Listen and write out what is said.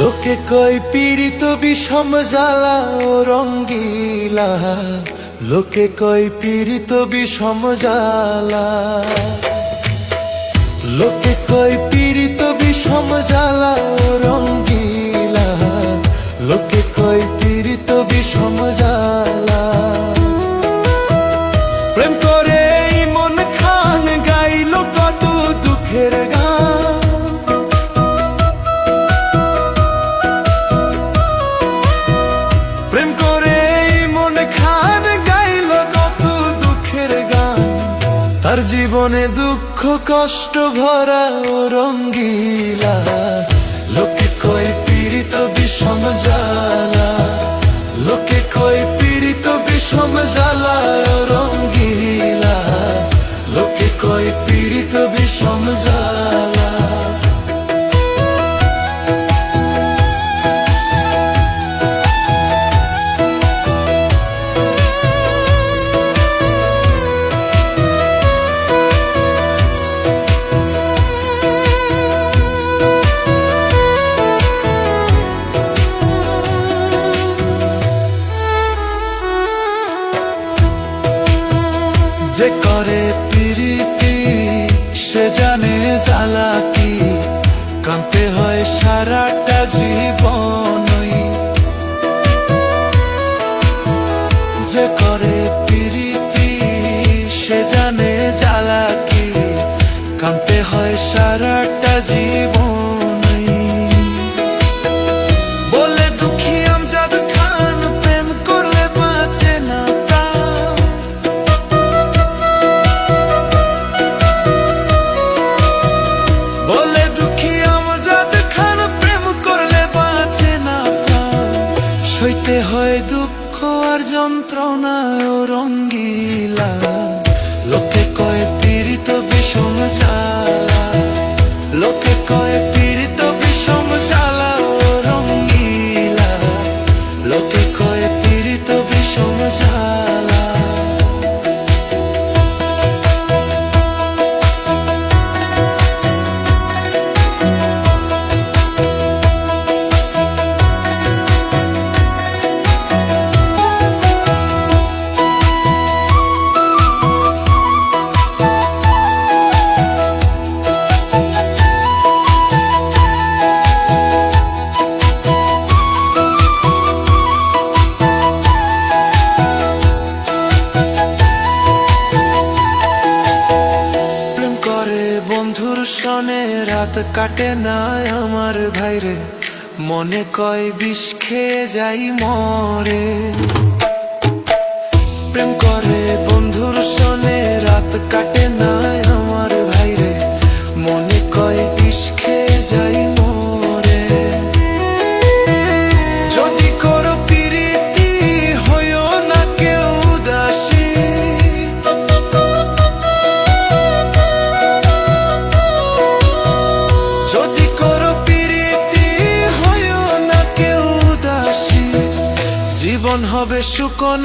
লোকে কয় পীড়িত বিষম জ্বালা ও রঙ্গিলা, লোকে কয় পীড়িত বিষম জ্বালা, লোকে কয় পীড়িত বিষম জ্বালা ও রঙ্গিলা, লোকে কয় পীড়িত বিষম জ্বালা। প্রেম করে মন খান গাইল কত দুঃখের গান, প্রেম করে মন খান গাইল কত দুঃখের গান। তার জীবনে দুঃখ কষ্ট ভরা ও রঙ্গিলা, লোকে কয় পীড়িত বিষম জ্বালা, লোকে কয় পীড়িত বিষম জ্বালা ও রঙ্গিলা, লোকে কয় পীড়িত বিষম জ্বালা। যে করে প্রীতি সে জানে জ্বালা কি, কাঁদতে হয় সারাটা জীবনই। যে করে প্রীতি সে জানে জ্বালা কি, কাঁদতে হয় সারাটা জীবনই। বলে দুঃখী আমজাদ খান প্রেম করলে বাঁচে না প্রাণ, বলে দুঃখী আমজাদ খান প্রেম করলে বাঁচে না প্রাণ। সইতে হয় দুঃখ আর যন্ত্রণা ও রঙ্গিলা, লোকে কয় পীড়িত বিষম জ্বালা, লোকে কয় পীড়িত বিষম জ্বালা ও রঙ্গিলা, লোকে কয় পীড়িত বিষম জ্বালা। বন্ধুর সনে রাত কাটে না আমার ভাইরে, মনে কয় বিষ খেয়ে যাই মরে। প্রেম করে বন্ধুর সনে রাত কাটে না আমার ভাইরে, মনে কয় বিষ খেয়ে যাই মরে। যদি করো প্রীতি হইও না কেউ দাসী, যদি করো প্রীতি হইও না কেউ দাসী, জীবন হবে শুকনো।